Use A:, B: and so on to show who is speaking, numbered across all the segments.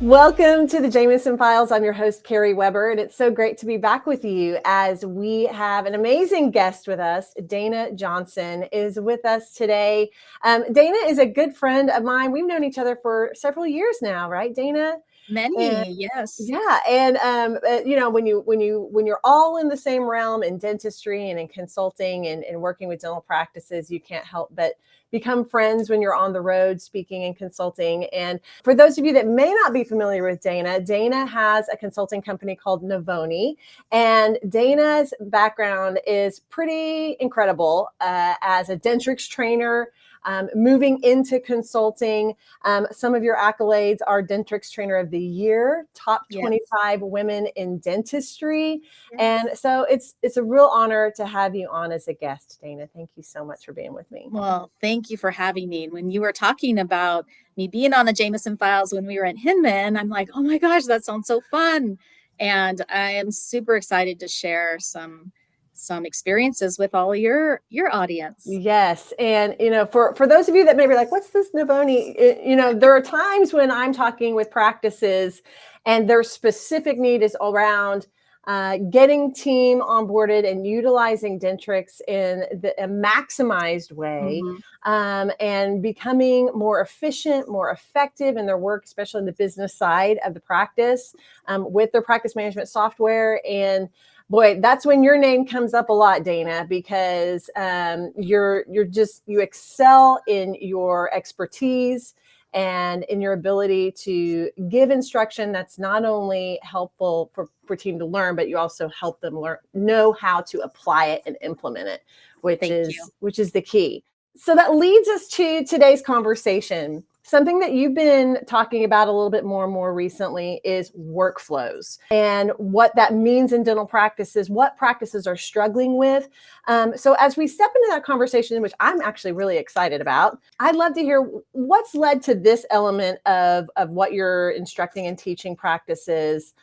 A: Welcome to the Jameson Files. I'm your host, Carrie Weber, and it's so great to be back with you as we have an amazing guest with us. Dayna Johnson is with us today. Dayna is a good friend of mine. We've known each other for several years now, right, Dayna? And
B: Many, yes.
A: yeah, and when you're all in the same realm in dentistry and in consulting and working with dental practices, you can't help but become friends when you're on the road speaking and consulting. And for those of you that may not be familiar with Dayna has a consulting company called Novonee, and Dayna's background is pretty incredible as a Dentrix Trainer. Moving into consulting, some of your accolades are Dentrix Trainer of the Year, top 25 women in dentistry. Yes. And so it's a real honor to have you on as a guest, Dayna. Thank you so much for being with me.
B: Well, thank you for having me. When you were talking about me being on the Jameson Files when we were in Hinman, I'm like, oh my gosh, that sounds so fun. And I am super excited to share some experiences with all your audience.
A: Yes. And, for those of you that may be like, what's this Novonee? There are times when I'm talking with practices and their specific need is around getting team onboarded and utilizing Dentrix in a maximized way, and becoming more efficient, more effective in their work, especially in the business side of the practice, with their practice management software. And boy, that's when your name comes up a lot, Dayna, because you excel in your expertise and in your ability to give instruction that's not only helpful for team to learn, but you also help them know how to apply it and implement it, which is the key. So that leads us to today's conversation. Something that you've been talking about a little bit more and more recently is workflows and what that means in dental practices, what practices are struggling with. So as we step into that conversation, which I'm actually really excited about, I'd love to hear what's led to this element of what you're instructing and teaching practices.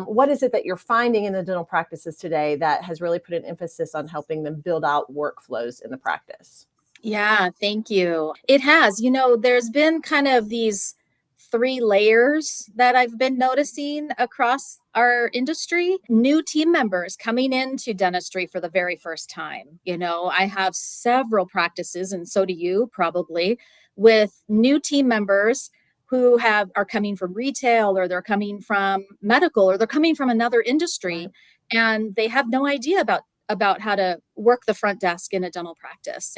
A: What is it that you're finding in the dental practices today that has really put an emphasis on helping them build out workflows in the practice?
B: Yeah, thank you. It has, there's been kind of these 3 layers that I've been noticing across our industry. New team members coming into dentistry for the very first time. I have several practices, and so do you probably, with new team members who are coming from retail, or they're coming from medical, or they're coming from another industry, right, and they have no idea about how to work the front desk in a dental practice.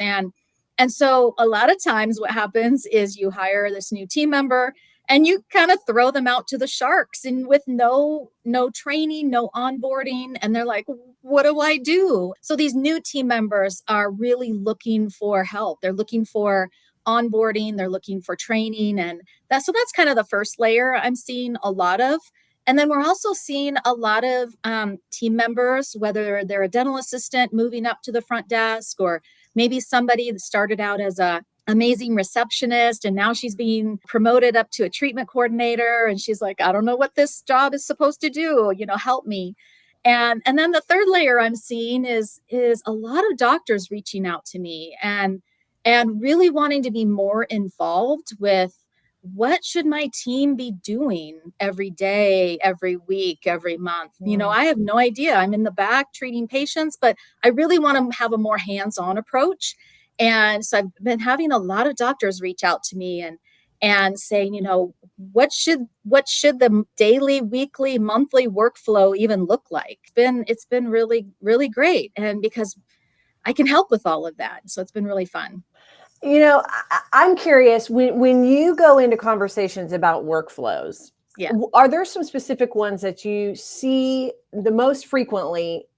B: And so a lot of times what happens is you hire this new team member and you kind of throw them out to the sharks, and with no training, no onboarding. And they're like, what do I do? So these new team members are really looking for help. They're looking for onboarding. They're looking for training. And that's kind of the first layer I'm seeing a lot of. And then we're also seeing a lot of team members, whether they're a dental assistant moving up to the front desk, or maybe somebody that started out as a amazing receptionist and now she's being promoted up to a treatment coordinator, and she's like, I don't know what this job is supposed to do, help me. And then the third layer I'm seeing is a lot of doctors reaching out to me and really wanting to be more involved with, what should my team be doing every day, every week, every month? I have no idea. I'm in the back treating patients, but I really want to have a more hands-on approach. And so I've been having a lot of doctors reach out to me and saying, what should the daily, weekly, monthly workflow even look like? It's been really, really great. And because I can help with all of that. So it's been really fun.
A: I'm curious, when you go into conversations about workflows, are there some specific ones that you see the most frequently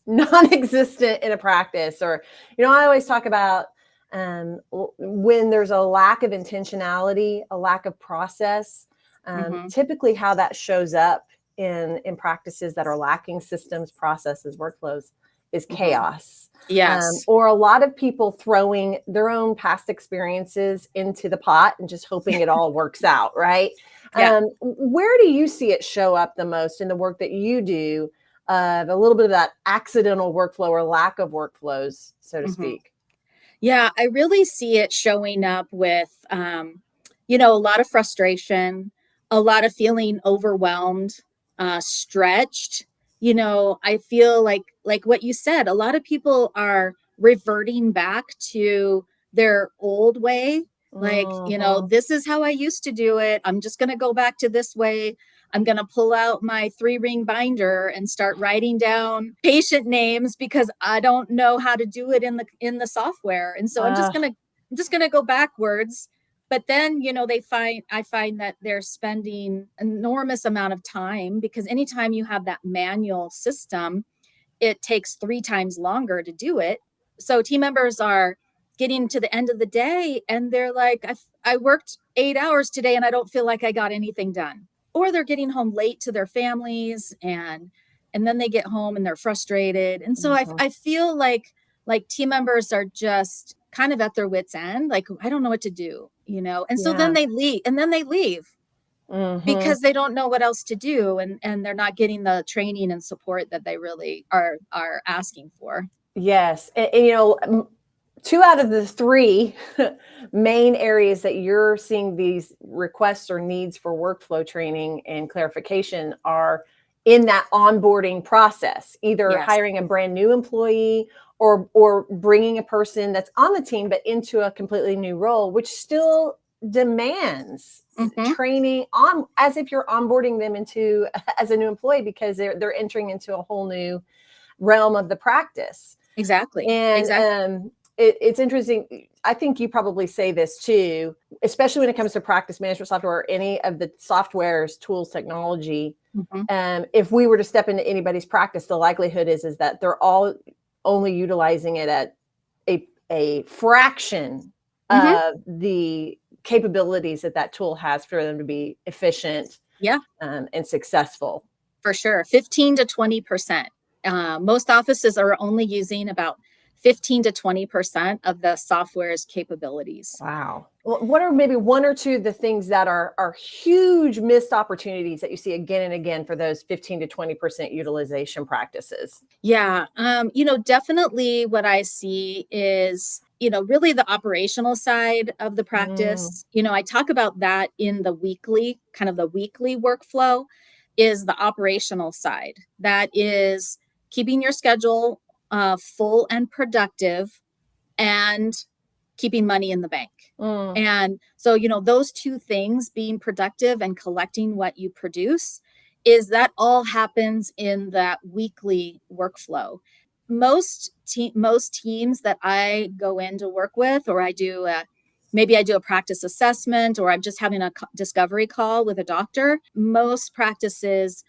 A: non-existent in a practice? Or, I always talk about when there's a lack of intentionality, a lack of process, typically how that shows up in practices that are lacking systems, processes, workflows is chaos.
B: Yes.
A: Or a lot of people throwing their own past experiences into the pot and just hoping it all works out, right?
B: Yeah.
A: Where do you see it show up the most in the work that you do, a little bit of that accidental workflow or lack of workflows, so to speak?
B: Yeah, I really see it showing up with, a lot of frustration, a lot of feeling overwhelmed, stretched. I feel like what you said, a lot of people are reverting back to their old way. Like,
A: Mhm.
B: this is how I used to do it. I'm just going to go back to this way. I'm going to pull out my 3-ring binder and start writing down patient names because I don't know how to do it in the software. And so I'm just going to go backwards. But then, I find that they're spending enormous amount of time, because anytime you have that manual system, it takes 3 times longer to do it. So team members are getting to the end of the day and they're like, I worked 8 hours today and I don't feel like I got anything done. Or they're getting home late to their families, and then they get home and they're frustrated. And so
A: Mhm.
B: I feel like team members are just kind of at their wits' end, like, I don't know what to do. And so then
A: Yeah.
B: they leave
A: Mhm.
B: because they don't know what else to do, and they're not getting the training and support that they really are asking for.
A: Yes. And 2 out of the 3 main areas that you're seeing these requests or needs for workflow training and clarification are in that onboarding process, either
B: Yes.
A: hiring a brand new employee or bringing a person that's on the team but into a completely new role, which still demands
B: Hmm.
A: training on as if you're onboarding them into as a new employee, because they're entering into a whole new realm of the practice.
B: Exactly.
A: And
B: Exactly.
A: it's interesting. I think you probably say this too, especially when it comes to practice management software or any of the softwares, tools, technology.
B: Hmm.
A: If we were to step into anybody's practice, the likelihood is that they're all only utilizing it at a fraction
B: Hmm.
A: of the capabilities that tool has for them to be efficient
B: Yeah,
A: and successful.
B: for sure. 15 to 20%. Most offices are only using about 15 to 20% of the software's capabilities.
A: Wow. Well, what are maybe 1 or 2 of the things that are huge missed opportunities that you see again and again for those 15 to 20% utilization practices?
B: Yeah, definitely what I see is, really the operational side of the
A: Mm,
B: practice. I talk about that in the weekly, kind of the weekly workflow is the operational side. That is keeping your schedule full and productive, and keeping money in the bank.
A: mm,
B: And so, those two things, being productive and collecting what you produce, is that all happens in that weekly workflow. Most teams that I go in to work with, or maybe I do a practice assessment, or I'm just having a discovery call with a doctor. Most practices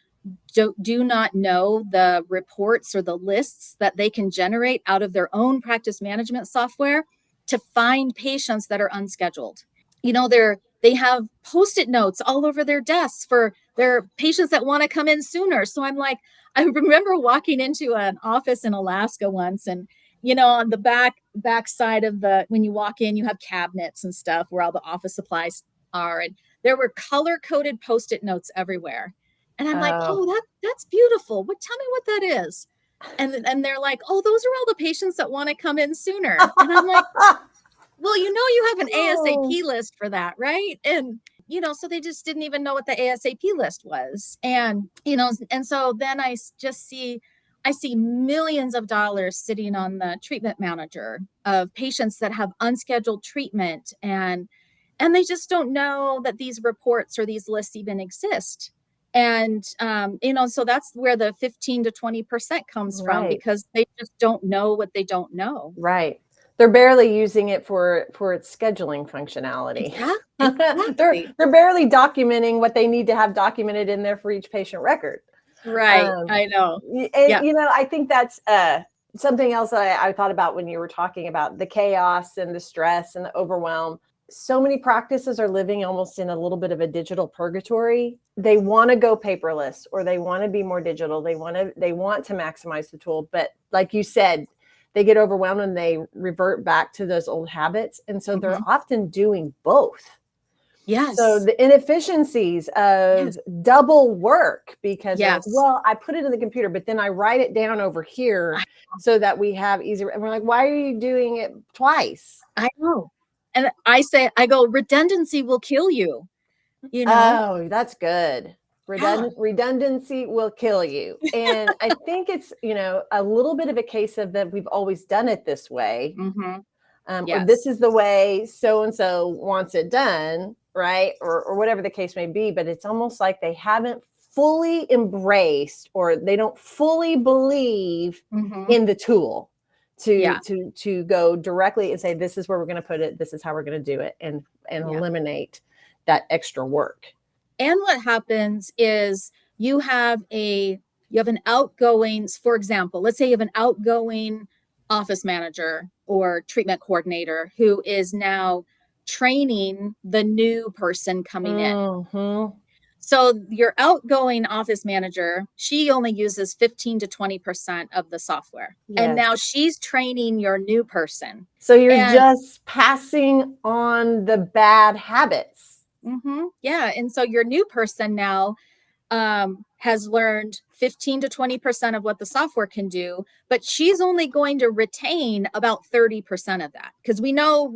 B: do not know the reports or the lists that they can generate out of their own practice management software to find patients that are unscheduled. They have post-it notes all over their desks for their patients that want to come in sooner. So I'm like, I remember walking into an office in Alaska once, and on the back side of the when you walk in, you have cabinets and stuff where all the office supplies are, and there were color-coded post-it notes everywhere. And I'm like,
A: oh.
B: "Oh, that's beautiful. Tell me what that is." And they're like, "Oh, those are all the patients that want to come in sooner." And I'm like, well, you have an
A: Oh.
B: ASAP list for that, right? And so they just didn't even know what the ASAP list was. And so then I see millions of dollars sitting on the treatment manager of patients that have unscheduled treatment, and they just don't know that these reports or these lists even exist. And so that's where the 15 to 20% comes from,
A: Right.
B: because they just don't know what they don't know.
A: Right. They're barely using it for its scheduling functionality.
B: Exactly.
A: They're barely documenting what they need to have documented in there for each patient record.
B: Right,
A: Um,
B: I know.
A: and,
B: Yeah.
A: I think that's something else that I thought about when you were talking about the chaos and the stress and the overwhelm. So many practices are living almost in a little bit of a digital purgatory. They want to go paperless, or they want to be more digital. They want to maximize the tool, but like you said, they get overwhelmed and they revert back to those old habits, and so they're
B: Mhm.
A: often doing both. So
B: Yes.
A: the inefficiencies
B: Yes.
A: of double work, because they're like,
B: Yes.
A: well, I put it in the computer, but then I write it down over
B: I
A: here so that we have easier. And we're like, why are you doing it twice?
B: I know. And I go, redundancy will kill you. you know?
A: Oh, that's good.
B: Yeah.
A: Redundancy will kill you. And I think it's, a little bit of a case of that we've always done it this way,
B: Mhm.
A: or this
B: Yes.
A: is the way so and so wants it done, right? Or whatever the case may be. But it's almost like they haven't fully embraced, or they don't fully believe
B: Mhm.
A: in the tool to
B: Yeah.
A: go directly and say, this is where we're going to put it, this is how we're going to do it, and
B: Yeah.
A: eliminate that extra work.
B: And what happens is you have an outgoing, for example, let's say you have an outgoing office manager or treatment coordinator who is now training the new person coming in.
A: Mhm.
B: So your outgoing office manager, she only uses 15 to 20% of the software. And
A: Yes.
B: now she's training your new person.
A: So you're
B: And
A: just passing on the bad habits.
B: yeah, and so your new person now has learned 15 to 20% of what the software can do, but she's only going to retain about 30% of that because we know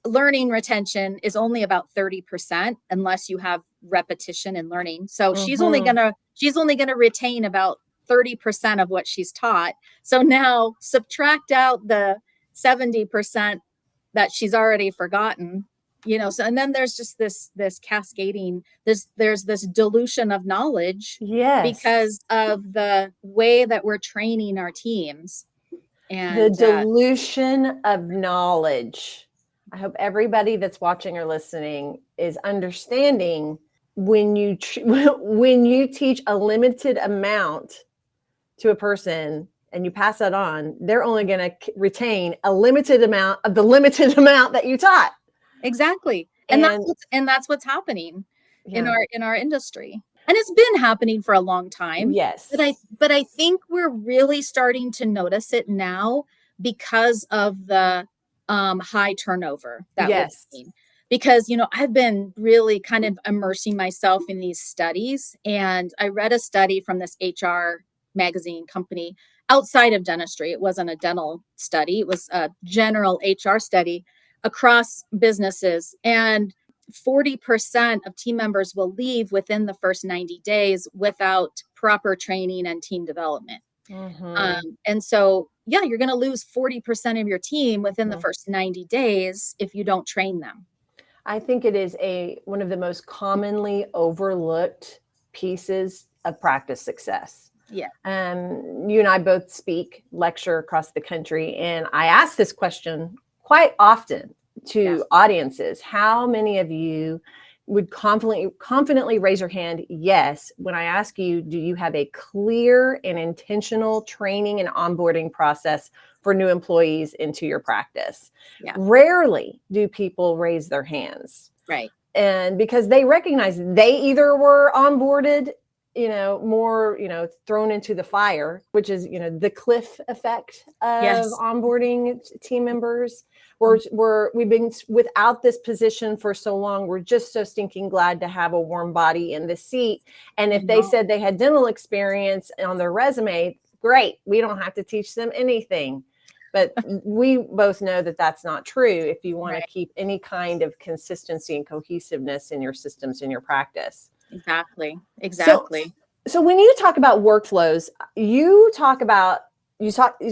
B: learning retention is only about 30% unless you have repetition and learning. So
A: Mhm.
B: she's only going to retain about 30% of what she's taught. So now subtract out the 70% that she's already forgotten, so and then there's just this cascading, there's this dilution of knowledge
A: Yes.
B: because of the way that we're training our teams.
A: The
B: And
A: dilution of knowledge. I hope everybody that's watching or listening is understanding, when you when you teach a limited amount to a person and you pass that on, they're only going to retain a limited amount of the limited amount that you taught.
B: exactly. And
A: And
B: that's what's happening
A: yeah,
B: in our industry. And it's been happening for a long time, but
A: yes,
B: I think we're really starting to notice it now because of the high turnover that we're
A: yes.
B: seeing. Because I've been really kind of immersing myself in these studies, and I read a study from this HR magazine company outside of dentistry. It wasn't a dental study; it was a general HR study across businesses. And 40% of team members will leave within the first 90 days without proper training and team development.
A: Hmm.
B: And so, yeah, you're going to lose 40% of your team within the
A: Hmm.
B: first 90 days if you don't train them.
A: I think it is one of the most commonly overlooked pieces of practice success.
B: Yeah.
A: You and I both lecture across the country, and I ask this question quite often
B: Yeah.
A: to audiences. How many of you would confidently raise your hand? Yes. When I ask you, do you have a clear and intentional training and onboarding process for new employees into your practice?
B: Yeah.
A: Rarely do people raise their hands.
B: Right.
A: And because they recognize they either were onboarded, more, thrown into the fire, which is, the cliff effect of
B: Yes.
A: onboarding team members. We've been without this position for so long. We're just so stinking glad to have a warm body in the seat. And
B: I
A: if they
B: know.
A: said they had dental experience on their resume, great. We don't have to teach them anything. But we both know that that's not true if you want to
B: Right.
A: keep any kind of consistency and cohesiveness in your systems, in your practice.
B: Exactly.
A: So,
B: Exactly.
A: so when you talk about workflows, you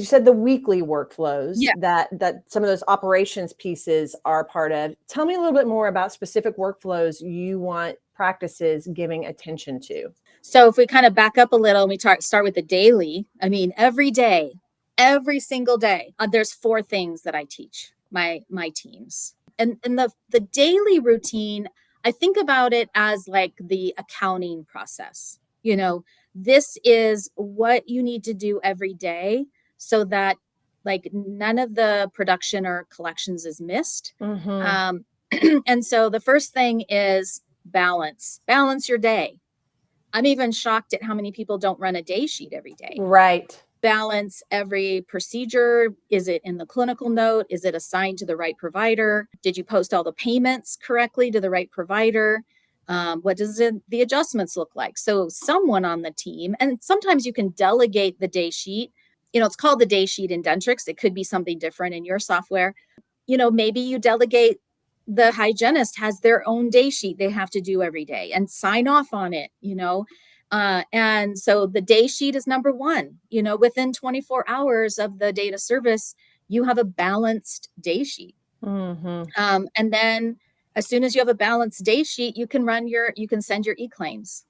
A: said the weekly workflows
B: Yeah.
A: that some of those operations pieces are part of. Tell me a little bit more about specific workflows you want practices giving attention to.
B: So if we kind of back up a little and we start with the daily, I mean, every day, every single day, there's four things that I teach my teams. And the daily routine, I think about it as like the accounting process. This is what you need to do every day so that like none of the production or collections is missed.
A: Mm-hmm.
B: Um, and so the first thing is balance your day. I'm even shocked at how many people don't run a day sheet every day.
A: Right.
B: Balance every procedure. Is it in the clinical note? Is it assigned to the right provider? Did you post all the payments correctly to the right provider? What does the adjustments look like? So someone on the team, and sometimes you can delegate the day sheet. It's called the day sheet in Dentrix. It could be something different in your software. Maybe you delegate the hygienist has their own day sheet they have to do every day and sign off on it, and so the day sheet is number one. Within 24 hours of the data service, you have a balanced day sheet.
A: Mm-hmm.
B: And then as soon as you have a balanced day sheet, you can send your e-claims.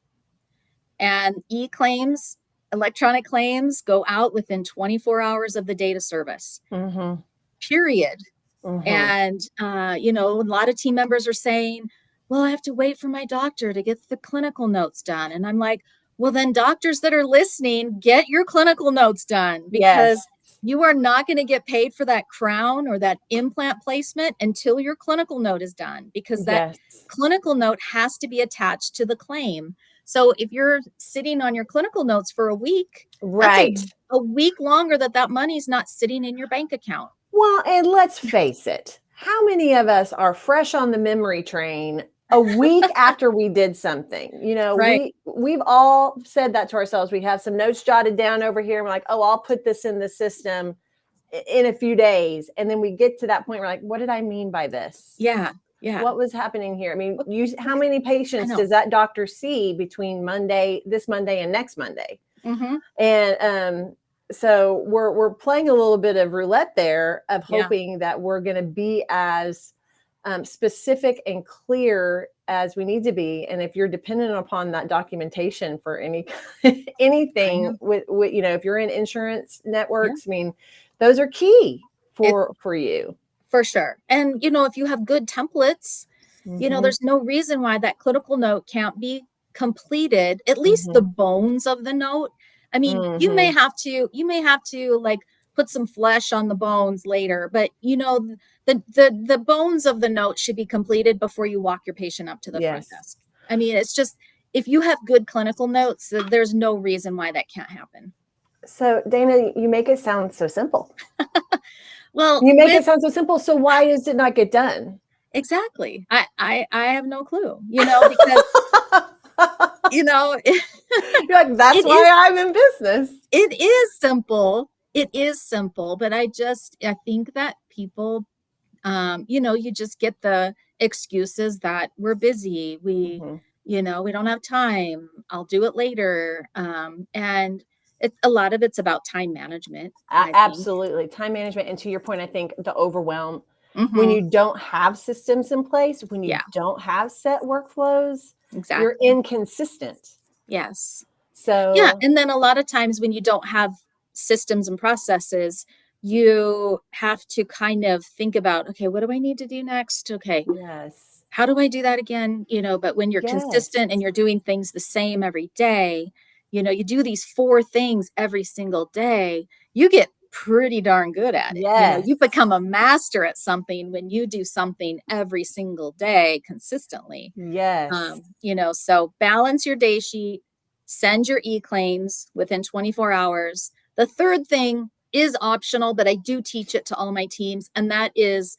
B: And e-claims, electronic claims, go out within 24 hours of the data service.
A: Mm-hmm.
B: Period.
A: Mm-hmm.
B: And, a lot of team members are saying, well, I have to wait for my doctor to get the clinical notes done. And I'm like, well, then doctors that are listening, get your clinical notes done, because
A: Yes.
B: you are not going to get paid for that crown or that implant placement until your clinical note is done, because that
A: Yes.
B: clinical note has to be attached to the claim. So if you're sitting on your clinical notes for a week,
A: Right.
B: that's a week longer that money's not sitting in your bank account.
A: Well, and let's face it, how many of us are fresh on the memory train a week after we did something?
B: Right.
A: We've all said that to ourselves. We have some notes jotted down over here. And we're like, oh, I'll put this in the system in a few days. And then we get to that point, we're like, what did I mean by this?
B: Yeah. Yeah.
A: What was happening here? I mean, how many patients
B: know.
A: does that doctor see between this Monday and next Monday?
B: Mm-hmm.
A: And so we're playing a little bit of roulette there of
B: Yeah.
A: hoping that we're going to be as specific and clear as we need to be. And if you're dependent upon that documentation for anything with if you're in insurance networks, I mean, those are key for you.
B: For sure. And, if you have good templates,
A: Mm-hmm.
B: there's no reason why that clinical note can't be completed, at least the bones of the note. I mean, you may have to like put some flesh on the bones later, but the bones of the note should be completed before you walk your patient up to the front desk. I mean, it's just, if you have good clinical notes, there's no reason why that can't happen.
A: So Dayna, you make it sound so simple.
B: Well,
A: you make it sound so simple. So why does it not get done?
B: Exactly. I have no clue, because,
A: you're like, that's why I'm in business.
B: It is simple. It is simple. But I think that people, you just get the excuses that we're busy. We don't have time. I'll do it later. And a lot of it's about time management.
A: Absolutely. Time management. And to your point, I think the overwhelm,
B: Mm-hmm.
A: when you don't have systems in place, when you don't have set workflows, you're inconsistent.
B: Yes.
A: So
B: yeah. And then a lot of times when you don't have systems and processes, you have to kind of think about, okay, what do I need to do next? Okay.
A: Yes.
B: How do I do that again? But when you're consistent and you're doing things the same every day, you do these 4 things every single day, you get pretty darn good at it.
A: Yes.
B: You become a master at something when you do something every single day consistently.
A: Yes.
B: So balance your day sheet, send your e-claims within 24 hours. The third thing is optional, but I do teach it to all my teams, and that is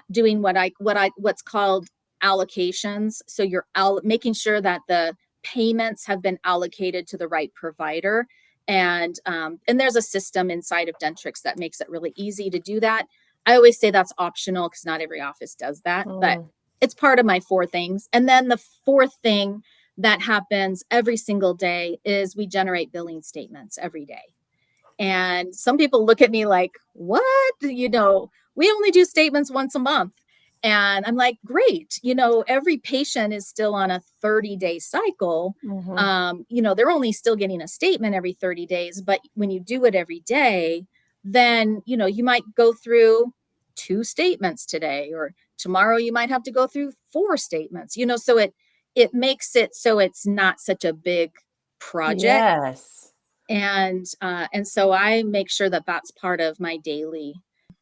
B: doing what's called allocations. So you're making sure that the payments have been allocated to the right provider. And there's a system inside of Dentrix that makes it really easy to do that. I always say that's optional because not every office does that, but it's part of my 4 things. And then the 4th thing that happens every single day is we generate billing statements every day. And some people look at me like, what? We only do statements once a month. And I'm like, great. Every patient is still on a 30-day cycle.
A: Mm-hmm.
B: They're only still getting a statement every 30 days. But when you do it every day, then, you might go through 2 statements today, or tomorrow you might have to go through 4 statements, so it makes it so it's not such a big project.
A: Yes.
B: And so I make sure that that's part of my daily.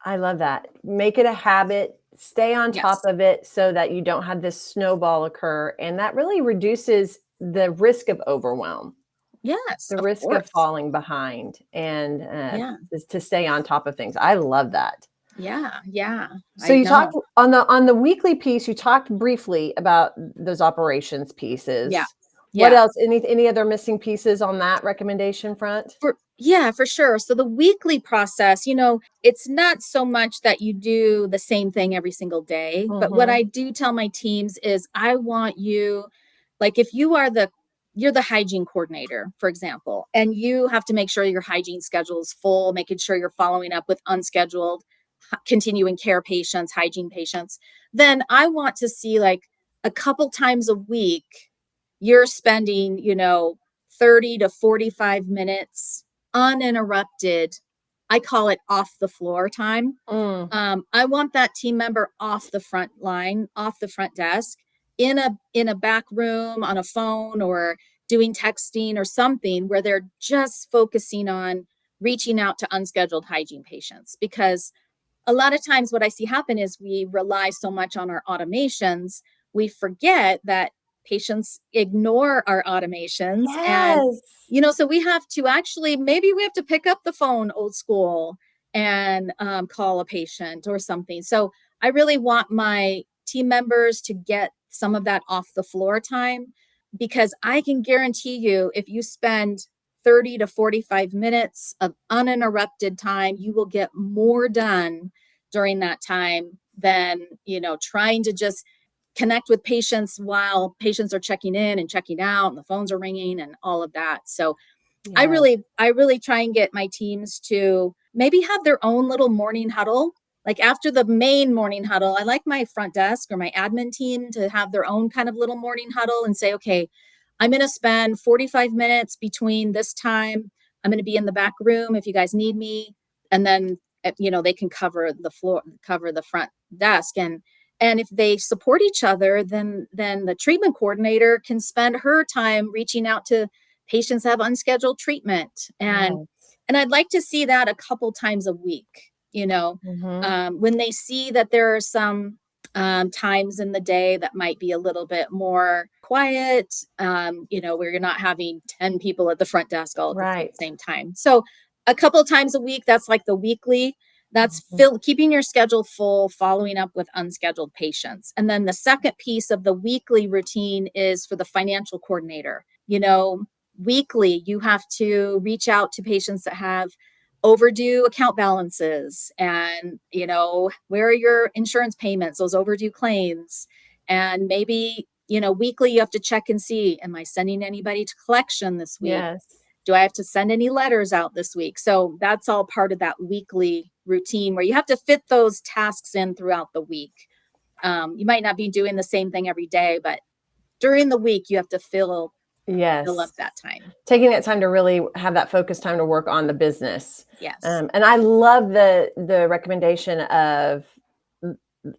A: I love that. Make it a habit. Stay on top of it so that you don't have this snowball occur. And that really reduces the risk of overwhelm.
B: Yes.
A: The risk of falling behind and to stay on top of things. I love that.
B: Yeah. Yeah.
A: So you talked on the weekly piece, you talked briefly about those operations pieces.
B: Yeah.
A: What else? Any other missing pieces on that recommendation front?
B: Yeah, for sure. So the weekly process, it's not so much that you do the same thing every single day, but what
A: Mm-hmm.
B: I do tell my teams is I want you, like if you're the hygiene coordinator, for example, and you have to make sure your hygiene schedule is full, making sure you're following up with unscheduled continuing care patients, hygiene patients, then I want to see like a couple times a week you're spending, 30 to 45 minutes uninterrupted. I call it off the floor time.
A: Mm.
B: I want that team member off the front line, off the front desk, in a back room on a phone or doing texting or something where they're just focusing on reaching out to unscheduled hygiene patients. Because a lot of times what I see happen is we rely so much on our automations, we forget that patients ignore our automations. And,
A: Yes.
B: so we have to actually, maybe we have to pick up the phone old school and call a patient or something. So I really want my team members to get some of that off the floor time, because I can guarantee you, if you spend 30 to 45 minutes of uninterrupted time, you will get more done during that time than, trying to just connect with patients while patients are checking in and checking out and the phones are ringing and all of that. So
A: Yes.
B: I really try and get my teams to maybe have their own little morning huddle. Like after the main morning huddle, I like my front desk or my admin team to have their own kind of little morning huddle and say, okay, I'm going to spend 45 minutes between this time. I'm going to be in the back room if you guys need me. And then, they can cover the floor, cover the front desk. And if they support each other, then the treatment coordinator can spend her time reaching out to patients that have unscheduled treatment.
A: Yes.
B: And I'd like to see that a couple times a week,
A: Mm-hmm.
B: when they see that there are some times in the day that might be a little bit more quiet, where you're not having 10 people at the front desk all at the
A: Right.
B: same time. So a couple times a week, that's like the weekly. That's
A: Mhm.
B: keeping your schedule full, following up with unscheduled patients. And then the second piece of the weekly routine is for the financial coordinator. Weekly, you have to reach out to patients that have overdue account balances and, where are your insurance payments, those overdue claims. And maybe, weekly you have to check and see, am I sending anybody to collection this week?
A: Yes.
B: Do I have to send any letters out this week? So that's all part of that weekly routine where you have to fit those tasks in throughout the week. You might not be doing the same thing every day, but during the week you have to fill up
A: Yes.
B: that time.
A: Taking that time to really have that focus time to work on the business.
B: Yes.
A: And I love the recommendation of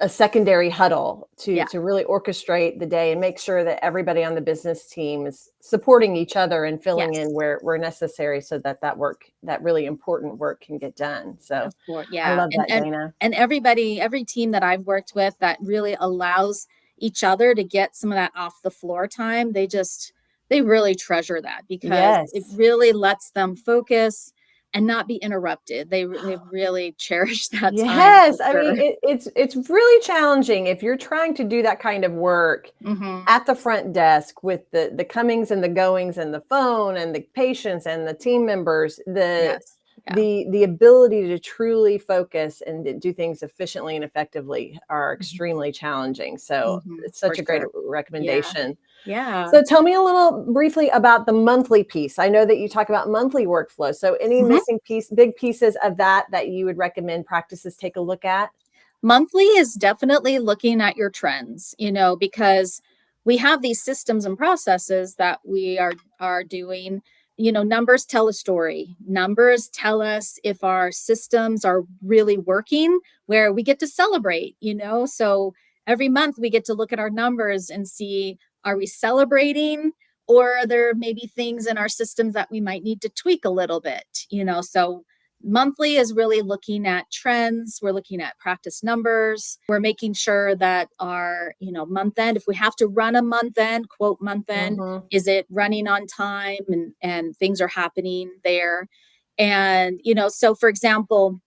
A: a secondary huddle
B: Yeah.
A: to really orchestrate the day and make sure that everybody on the business team is supporting each other and filling
B: Yes.
A: in where necessary so that work, that really important work, can get done. So
B: Of course.
A: I
B: Yeah.
A: love
B: And
A: that,
B: and
A: Dayna.
B: and every team that I've worked with that really allows each other to get some of that off the floor time, they really treasure that because it
A: Yes.
B: really lets them focus and not be interrupted. They really cherish that time for
A: Yes, I mean,
B: sure.
A: it's really challenging if you're trying to do that kind of work
B: Hmm.
A: at the front desk with the comings and the goings and the phone and the patients and the team members. The
B: Yes. Yeah.
A: the the ability to truly focus and to do things efficiently and effectively are
B: Hmm.
A: extremely challenging. So it's
B: For
A: such a great
B: sure. Yeah.
A: recommendation.
B: Yeah.
A: So tell me a little briefly about the monthly piece. I know that you talk about monthly workflow. So any
B: Mhm.
A: missing big pieces of that you would recommend practices take a look at?
B: Monthly is definitely looking at your trends, because we have these systems and processes that we are doing. Numbers tell a story. Numbers tell us if our systems are really working, where we get to celebrate, so every month we get to look at our numbers and see, are we celebrating, or are there maybe things in our systems that we might need to tweak a little bit, so monthly is really looking at trends. We're looking at practice numbers. We're making sure that our, month end, if we have to run a month end, quote month end,
A: Mhm.
B: is it running on time and things are happening there. And, so for example,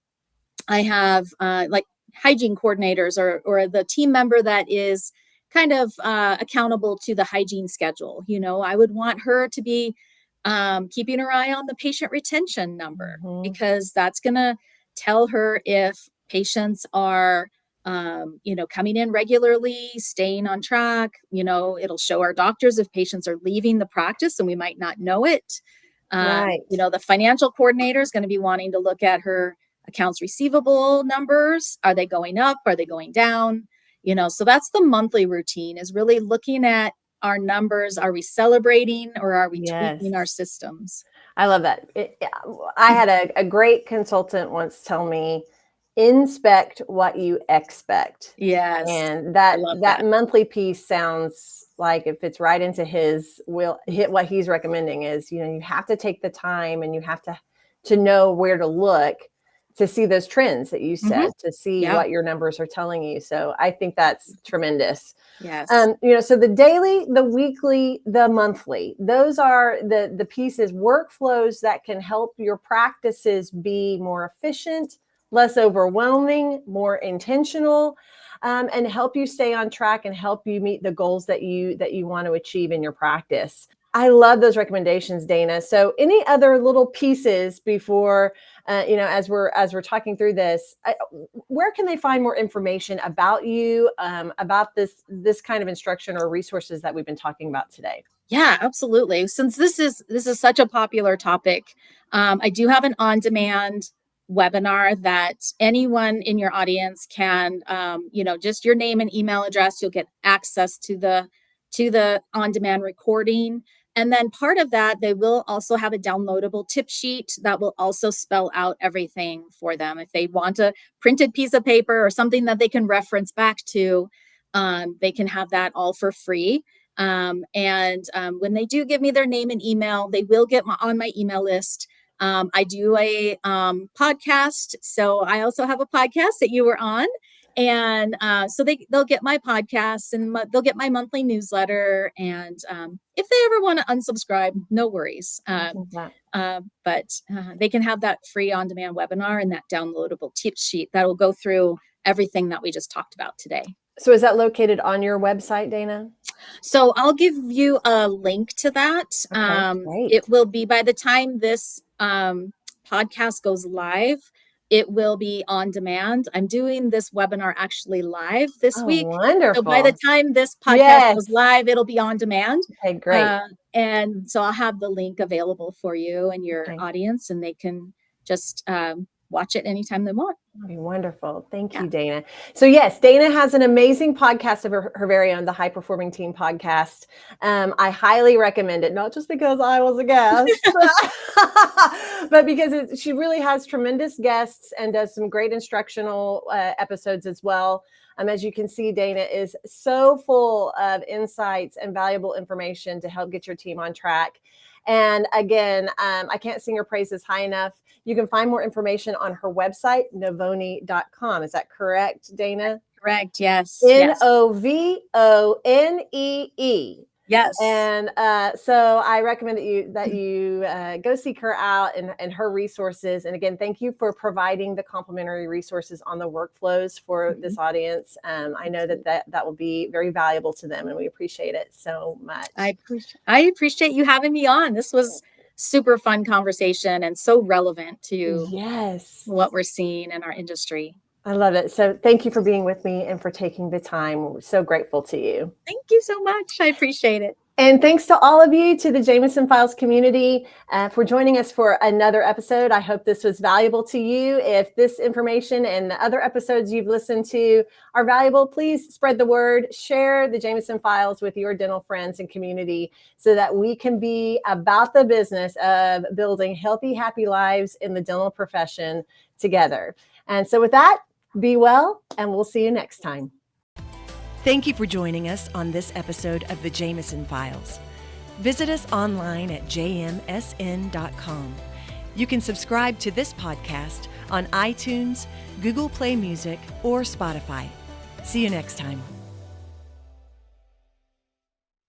B: I have like hygiene coordinators or the team member that is kind of accountable to the hygiene schedule. I would want her to be keeping her eye on the patient retention number,
A: Mhm.
B: because that's going to tell her if patients are coming in regularly, staying on track. It'll show our doctors if patients are leaving the practice and we might not know it.
A: Right.
B: The financial coordinator is going to be wanting to look at her accounts receivable numbers. Are they going up? Are they going down? So that's the monthly routine, is really looking at our numbers. Are we celebrating, or are we tweaking our
A: Yes.
B: systems?
A: I love that. I had a great consultant once tell me, inspect what you expect.
B: Yes,
A: And
B: I
A: that
B: love
A: that
B: that.
A: monthly piece sounds like it fits right into his will. Hit what he's recommending is, you have to take the time, and you have to know where to look to see those trends that you
B: Hmm.
A: said, to see
B: Yeah.
A: what your numbers are telling you. So I think that's tremendous.
B: Yes.
A: So the daily, the weekly, the monthly, those are the pieces, workflows that can help your practices be more efficient, less overwhelming, more intentional, and help you stay on track and help you meet the goals that you want to achieve in your practice. I love those recommendations, Dayna. So, any other little pieces before, as we're talking through this, where can they find more information about you, about this kind of instruction or resources that we've been talking about today?
B: Yeah, absolutely. Since this is such a popular topic, I do have an on-demand webinar that anyone in your audience can, just your name and email address, you'll get access to the on-demand recording. And then part of that, they will also have a downloadable tip sheet that will also spell out everything for them. If they want a printed piece of paper or something that they can reference back to, they can have that all for free. And when they do give me their name and email, they will get on my email list. I do a podcast, so I also have a podcast that you were on, and so they'll get my podcast, and they'll get my monthly newsletter. And if they ever want to unsubscribe, no worries. But they can have that free on-demand webinar and that downloadable tip sheet that will go through everything that we just talked about today.
A: So, is that located on your website, Dayna?
B: So I'll give you a link to that.
A: Okay, great.
B: It will be, by the time this podcast goes live, it will be on demand. I'm doing this webinar actually live this
A: Oh,
B: week. So by the
A: wonderful.
B: time this podcast
A: Yes.
B: goes live, it'll be on demand.
A: Okay, great.
B: And so I'll have the link available for you and your
A: Okay.
B: audience, and they can just watch it anytime they want.
A: That'd be wonderful. Thank
B: Yeah.
A: you, Dayna. So yes, Dayna has an amazing podcast of her very own, the High Performing Team podcast. I highly recommend it, not just because I was a guest, but because she really has tremendous guests and does some great instructional episodes as well. As you can see, Dayna is so full of insights and valuable information to help get your team on track. And again, I can't sing her praises high enough. You can find more information on her website, novonee.com. Is that correct, Dayna?
B: Correct. Yes.
A: Novonee.
B: Yes.
A: And so I recommend that you go seek her out and her resources. And again, thank you for providing the complimentary resources on the workflows for this audience. I know that will be very valuable to them, and we appreciate it so much.
B: I appreciate you having me on. This was super fun conversation and so relevant to what we're seeing in our industry.
A: I love it. So thank you for being with me and for taking the time. We're so grateful to you.
B: Thank you so much. I appreciate it.
A: And thanks to all of you, to the Jameson Files community, for joining us for another episode. I hope this was valuable to you. If this information and the other episodes you've listened to are valuable, please spread the word, share the Jameson Files with your dental friends and community so that we can be about the business of building healthy, happy lives in the dental profession together. And so with that, be well, and we'll see you next time.
C: Thank you for joining us on this episode of the Jameson Files. Visit us online at jmsn.com. You can subscribe to this podcast on iTunes, Google Play Music, or Spotify. See you next time.